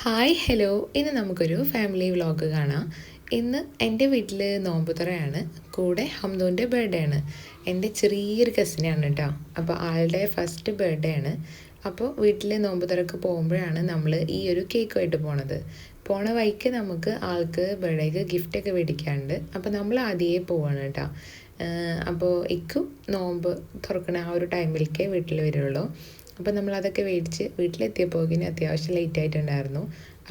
Hi hello, ഇന്ന് നമുക്കൊരു family vlog കാണാം. ഇന്ന് എൻ്റെ വീട്ടിൽ നോമ്പുതുറയാണ്, കൂടെ ഹംദൂൻ്റെ ബർത്ത്ഡേ ആണ്. എൻ്റെ ചെറിയൊരു കസിനാണ് കേട്ടോ. അപ്പോൾ ആളുടെ ഫസ്റ്റ് ബർത്ത്ഡേ ആണ്. അപ്പോൾ വീട്ടിൽ നോമ്പുതുറക്ക് പോകുമ്പോഴാണ് നമ്മൾ ഈ ഒരു കേക്കുമായിട്ട് പോണത്. പോണ വഴിക്ക് നമുക്ക് ആൾക്ക് ബർത്ത്ഡേക്ക് ഗിഫ്റ്റൊക്കെ മേടിക്കാറുണ്ട്. അപ്പോൾ നമ്മൾ ആദ്യമേ പോവാണ് കേട്ടോ. അപ്പോൾ ഇക്കും നോമ്പ് തുറക്കണ ആ ഒരു ടൈമിലേക്കേ വീട്ടിൽ വരുള്ളൂ. അപ്പോൾ നമ്മളതൊക്കെ മേടിച്ച് വീട്ടിലെത്തിയപ്പോകിന് അത്യാവശ്യം ലേറ്റ് ആയിട്ടുണ്ടായിരുന്നു.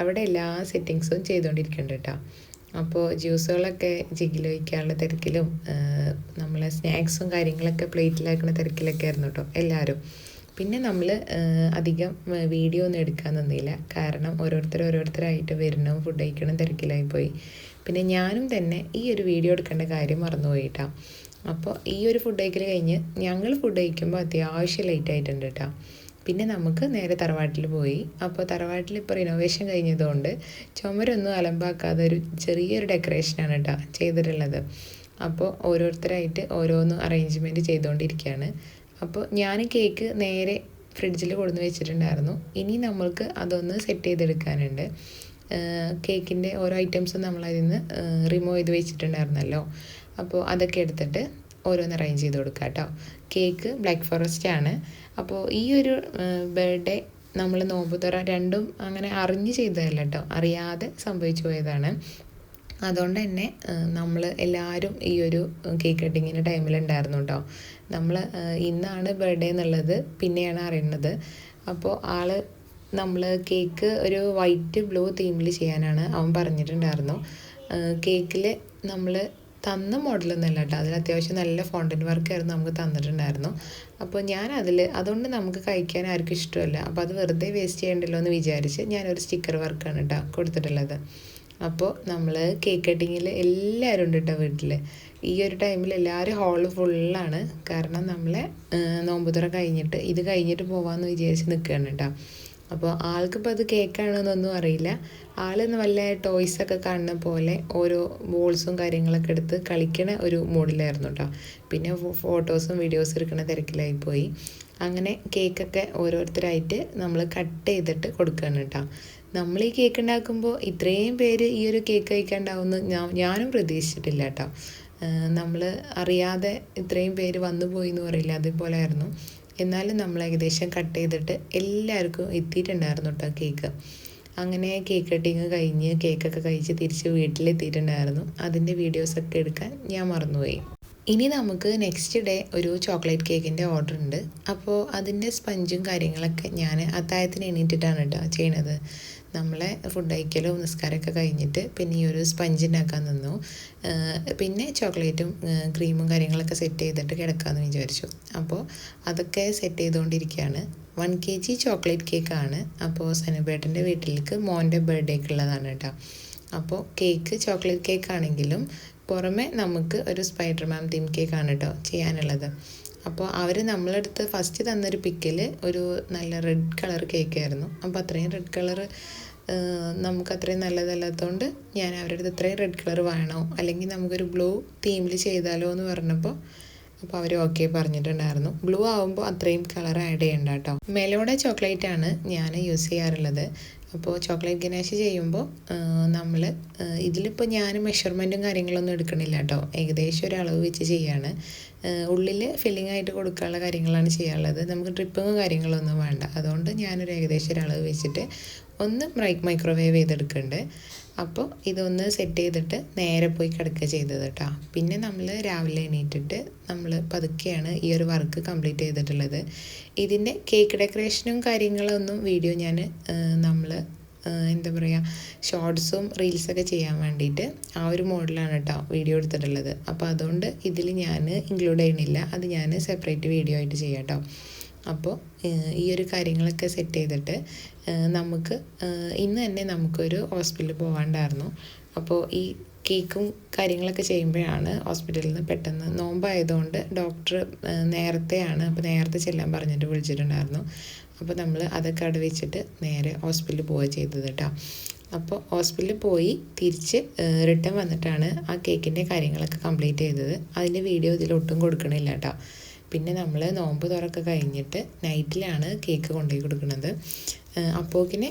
അവിടെ എല്ലാ സെറ്റിങ്സും ചെയ്തുകൊണ്ടിരിക്കുന്നുണ്ട് കേട്ടോ. അപ്പോൾ ജ്യൂസുകളൊക്കെ ജിഗിൽ വയ്ക്കാനുള്ള തിരക്കിലും നമ്മളെ സ്നാക്സും കാര്യങ്ങളൊക്കെ പ്ലേറ്റിലാക്കുന്ന തിരക്കിലൊക്കെ ആയിരുന്നു കേട്ടോ എല്ലാവരും. പിന്നെ നമ്മൾ അധികം വീഡിയോ ഒന്നും എടുക്കാൻ നിന്നില്ല, കാരണം ഓരോരുത്തരായിട്ട് വരണം, ഫുഡ് കഴിക്കണം തിരക്കിലായിപ്പോയി. പിന്നെ ഞാനും തന്നെ ഈ ഒരു വീഡിയോ എടുക്കേണ്ട കാര്യം മറന്നുപോയിട്ടാ. അപ്പോൾ ഈ ഒരു ഫുഡ് കഴിക്കൽ കഴിഞ്ഞ് ഞങ്ങൾ ഫുഡ് കഴിക്കുമ്പോൾ അത്യാവശ്യം ലേറ്റ് ആയിട്ടുണ്ട് കേട്ടോ. പിന്നെ നമുക്ക് നേരെ തറവാട്ടിൽ പോയി. അപ്പോൾ തറവാട്ടിൽ ഇപ്പോൾ റിനോവേഷൻ കഴിഞ്ഞതുകൊണ്ട് ചുമരൊന്നും അലമ്പാക്കാതെ ഒരു ചെറിയൊരു ഡെക്കറേഷനാണ് കേട്ടോ ചെയ്തിട്ടുള്ളത്. അപ്പോൾ ഓരോരുത്തരായിട്ട് ഓരോന്നും അറേഞ്ച്മെൻറ്റ് ചെയ്തുകൊണ്ടിരിക്കുകയാണ്. അപ്പോൾ ഞാൻ കേക്ക് നേരെ ഫ്രിഡ്ജിൽ കൊടുന്ന് വെച്ചിട്ടുണ്ടായിരുന്നു. ഇനി നമ്മൾക്ക് അതൊന്ന് സെറ്റ് ചെയ്തെടുക്കാനുണ്ട്. കേക്കിൻ്റെ ഓരോ ഐറ്റംസും നമ്മളതിൽ നിന്ന് റിമൂവ് ചെയ്ത് വെച്ചിട്ടുണ്ടായിരുന്നല്ലോ. അപ്പോൾ അതൊക്കെ എടുത്തിട്ട് ഓരോന്ന് അറേഞ്ച് ചെയ്ത് കൊടുക്കുക കേട്ടോ. കേക്ക് ബ്ലാക്ക് ഫോറസ്റ്റ് ആണ്. അപ്പോൾ ഈ ഒരു ബർത്ത്ഡേ നമ്മൾ നോമ്പുതുറ രണ്ടും അങ്ങനെ അറിഞ്ഞ് ചെയ്തതല്ല കേട്ടോ, അറിയാതെ സംഭവിച്ചു പോയതാണ്. അതുകൊണ്ട് തന്നെ നമ്മൾ എല്ലാവരും ഈ ഒരു കേക്ക് കട്ടിങ്ങിൻ്റെ ടൈമിലുണ്ടായിരുന്നു കേട്ടോ. നമ്മൾ ഇന്നാണ് ബർത്ത്ഡേ എന്നുള്ളത് പിന്നെയാണ് അറിയുന്നത്. അപ്പോൾ നമ്മൾ കേക്ക് ഒരു വൈറ്റ് ബ്ലൂ തീമിൽ ചെയ്യാനാണ് അവൻ പറഞ്ഞിട്ടുണ്ടായിരുന്നു. കേക്കിൽ നമ്മൾ തന്ന മോഡലൊന്നുമല്ല കേട്ടോ, അതിൽ അത്യാവശ്യം നല്ല ഫോണ്ടൻറ്റ് വർക്കായിരുന്നു നമുക്ക് തന്നിട്ടുണ്ടായിരുന്നു. അപ്പോൾ അതുകൊണ്ട് നമുക്ക് കഴിക്കാൻ ആർക്കും ഇഷ്ടമല്ല, അപ്പോൾ അത് വെറുതെ വേസ്റ്റ് ചെയ്യണ്ടല്ലോ എന്ന് വിചാരിച്ച് ഞാനൊരു സ്റ്റിക്കർ വർക്കാണ് കേട്ടോ കൊടുത്തിട്ടുള്ളത്. അപ്പോൾ നമ്മൾ കേക്ക് കട്ടിങ്ങിൽ എല്ലാവരും ഉണ്ട് കേട്ടോ വീട്ടിൽ. ഈ ഒരു ടൈമിൽ എല്ലാവരും ഹാള് ഫുള്ളാണ്, കാരണം നമ്മളെ നോമ്പുതുറ ഇത് കഴിഞ്ഞിട്ട് പോകാമെന്ന് വിചാരിച്ച് നിൽക്കുകയാണ് കേട്ടോ. അപ്പോൾ ആൾക്കിപ്പോൾ അത് കേക്കാണെന്നൊന്നും അറിയില്ല. ആളിന്ന് വല്ല ടോയ്സൊക്കെ കാണുന്ന പോലെ ഓരോ ബോൾസും കാര്യങ്ങളൊക്കെ എടുത്ത് കളിക്കണ ഒരു മൂഡിലായിരുന്നു കേട്ടോ. പിന്നെ ഫോട്ടോസും വീഡിയോസും എടുക്കുന്ന തിരക്കിലായിപ്പോയി. അങ്ങനെ കേക്കൊക്കെ ഓരോരുത്തരായിട്ട് നമ്മൾ കട്ട് ചെയ്തിട്ട് കൊടുക്കുകയാണ് കേട്ടോ. നമ്മൾ ഈ കേക്ക് ഉണ്ടാക്കുമ്പോൾ ഇത്രയും പേര് ഈ ഒരു കേക്ക് കഴിക്കാണ്ടാവുമെന്ന് ഞാനും പ്രതീക്ഷിച്ചിട്ടില്ല കേട്ടോ. നമ്മൾ അറിയാതെ ഇത്രയും പേര് വന്നു പോയി എന്ന് പറയില്ല, അതുപോലെ ആയിരുന്നു. എന്നാലും നമ്മൾ ഏകദേശം കട്ട് ചെയ്തിട്ട് എല്ലാവർക്കും എത്തിയിട്ടുണ്ടായിരുന്നു കേട്ടോ കേക്ക്. അങ്ങനെ കേക്ക് കട്ടിങ് കഴിഞ്ഞ് കേക്കൊക്കെ കഴിച്ച് തിരിച്ച് വീട്ടിലെത്തിയിട്ടുണ്ടായിരുന്നു. അതിൻ്റെ വീഡിയോസൊക്കെ എടുക്കാൻ ഞാൻ മറന്നുപോയി. ഇനി നമുക്ക് നെക്സ്റ്റ് ഡേ ഒരു ചോക്ലേറ്റ് കേക്കിൻ്റെ ഓർഡർ ഉണ്ട്. അപ്പോൾ അതിൻ്റെ സ്പഞ്ചും കാര്യങ്ങളൊക്കെ ഞാൻ അത്താഴത്തിന് എണീറ്റിട്ടാണ് കേട്ടോ ചെയ്യണത്. നമ്മളെ ഫുഡ് കഴിക്കലും നിസ്കാരമൊക്കെ കഴിഞ്ഞിട്ട് പിന്നെ ഈ ഒരു സ്പഞ്ച് ഉണ്ടാക്കാൻ നിന്നു. പിന്നെ ചോക്ലേറ്റും ക്രീമും കാര്യങ്ങളൊക്കെ സെറ്റ് ചെയ്തിട്ട് കിടക്കാമെന്ന് വിചാരിച്ചു. അപ്പോൾ അതൊക്കെ സെറ്റ് ചെയ്തുകൊണ്ടിരിക്കുകയാണ്. 1 kg ചോക്ലേറ്റ് കേക്കാണ്. അപ്പോൾ സനുബേട്ടൻ്റെ വീട്ടിലേക്ക് മോൻ്റെ ബർത്ത്ഡേക്കുള്ളതാണ് കേട്ടോ. അപ്പോൾ കേക്ക് ചോക്ലേറ്റ് കേക്ക് ആണെങ്കിലും പുറമെ നമുക്ക് ഒരു സ്പൈഡർമാൻ തീം കേക്കാണ് കേട്ടോ ചെയ്യാനുള്ളത്. അപ്പോൾ അവർ നമ്മളടുത്ത് ഫസ്റ്റ് തന്നൊരു പിക്കിൽ ഒരു നല്ല റെഡ് കളർ കേക്കായിരുന്നു. അപ്പോൾ അത്രയും റെഡ് കളർ നമുക്ക് അത്രയും നല്ലതല്ലാത്തതുകൊണ്ട് ഞാൻ അവരുടെ അടുത്ത് ഇത്രയും റെഡ് കളർ വേണോ, അല്ലെങ്കിൽ നമുക്കൊരു ബ്ലൂ തീമിൽ ചെയ്താലോ എന്ന് പറഞ്ഞപ്പോൾ അപ്പോൾ അവർ ഓക്കെ പറഞ്ഞിട്ടുണ്ടായിരുന്നു. ബ്ലൂ ആകുമ്പോൾ അത്രയും കളർ ആഡ് ചെയ്യണ്ട കേട്ടോ. മെലോഡ ചോക്ലേറ്റ് ആണ് ഞാൻ യൂസ് ചെയ്യാറുള്ളത്. അപ്പോൾ ചോക്ലേറ്റ് ഗനാഷ് ചെയ്യുമ്പോൾ നമ്മൾ ഇതിലിപ്പോൾ ഞാൻ മെഷർമെൻറ്റും കാര്യങ്ങളൊന്നും എടുക്കണില്ല കേട്ടോ, ഏകദേശം ഒരു അളവ് വെച്ച് ചെയ്യാണ്. ഉള്ളിൽ ഫില്ലിംഗ് ആയിട്ട് കൊടുക്കാനുള്ള കാര്യങ്ങളാണ് ചെയ്യാനുള്ളത്. നമുക്ക് ഡ്രിപ്പിങ്ങും കാര്യങ്ങളൊന്നും വേണ്ട. അതുകൊണ്ട് ഞാനൊരു ഏകദേശം ഒരു അളവ് വെച്ചിട്ട് ഒന്ന് മൈക്രോവേവ് ചെയ്തെടുക്കുന്നുണ്ട്. അപ്പോൾ ഇതൊന്ന് സെറ്റ് ചെയ്തിട്ട് നേരെ പോയി കിടക്കുക ചെയ്തത് കേട്ടോ. പിന്നെ നമ്മൾ രാവിലെ എണീറ്റിട്ട് നമ്മൾ പതുക്കെയാണ് ഈ ഒരു വർക്ക് കംപ്ലീറ്റ് ചെയ്തിട്ടുള്ളത്. ഇതിൻ്റെ കേക്ക് ഡെക്കറേഷനും കാര്യങ്ങളൊന്നും വീഡിയോ ഞാൻ എന്താ പറയുക, ഷോർട്സും റീൽസൊക്കെ ചെയ്യാൻ വേണ്ടിയിട്ട് ആ ഒരു മോഡലാണ് കേട്ടോ വീഡിയോ എടുത്തിട്ടുള്ളത്. അപ്പോൾ അതുകൊണ്ട് ഇതിൽ ഞാൻ ഇൻക്ലൂഡ് ചെയ്യണില്ല, അത് ഞാൻ സെപ്പറേറ്റ് വീഡിയോ ആയിട്ട് ചെയ്യാം കേട്ടോ. അപ്പോൾ ഈ ഒരു കാര്യങ്ങളൊക്കെ സെറ്റ് ചെയ്തിട്ട് നമുക്ക് ഇന്ന് തന്നെ നമുക്കൊരു ഹോസ്പിറ്റലിൽ പോകാണ്ടായിരുന്നു. അപ്പോൾ ഈ കേക്കും കാര്യങ്ങളൊക്കെ ചെയ്യുമ്പോഴാണ് ഹോസ്പിറ്റലിൽ നിന്ന് പെട്ടെന്ന് നോമ്പായതുകൊണ്ട് ഡോക്ടർ നേരത്തെയാണ്, അപ്പോൾ നേരത്തെ ചെല്ലാൻ പറഞ്ഞിട്ട് വിളിച്ചിട്ടുണ്ടായിരുന്നു. അപ്പോൾ നമ്മൾ അതൊക്കെ അവിടെ വെച്ചിട്ട് നേരെ ഹോസ്പിറ്റലിൽ പോവുക ചെയ്തത് കേട്ടോ. അപ്പോൾ ഹോസ്പിറ്റലിൽ പോയി തിരിച്ച് റിട്ടേൺ വന്നിട്ടാണ് ആ കേക്കിൻ്റെ കാര്യങ്ങളൊക്കെ കംപ്ലീറ്റ് ചെയ്തത്. അതിൻ്റെ വീഡിയോ ഇതിലൊട്ടും കൊടുക്കണില്ല കേട്ടോ. പിന്നെ നമ്മൾ നോമ്പ് തുറക്കെ കഴിഞ്ഞിട്ട് നൈറ്റിലാണ് കേക്ക് കൊണ്ടുപോയി കൊടുക്കുന്നത്. അപ്പോക്കിന്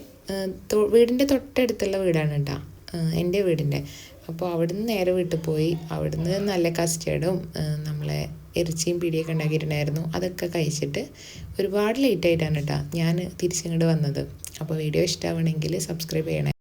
വീടിൻ്റെ തൊട്ടടുത്തുള്ള വീടാണ് കേട്ടോ, എൻ്റെ വീടിൻ്റെ. അപ്പോൾ അവിടുന്ന് നേരെ വീട്ടിൽ പോയി. അവിടുന്ന് നല്ല കസ്റ്റേർഡും നമ്മളെ ഇറച്ചിയും പിടിയൊക്കെ ഉണ്ടാക്കിയിട്ടുണ്ടായിരുന്നു. അതൊക്കെ കഴിച്ചിട്ട് ഒരുപാട് ലേറ്റ് ആയിട്ടാണ് കേട്ടോ ഞാൻ തിരിച്ചിങ്ങോട്ട് വന്നത്. അപ്പോൾ വീഡിയോ ഇഷ്ടമാവണമെങ്കിൽ സബ്സ്ക്രൈബ് ചെയ്യണേ.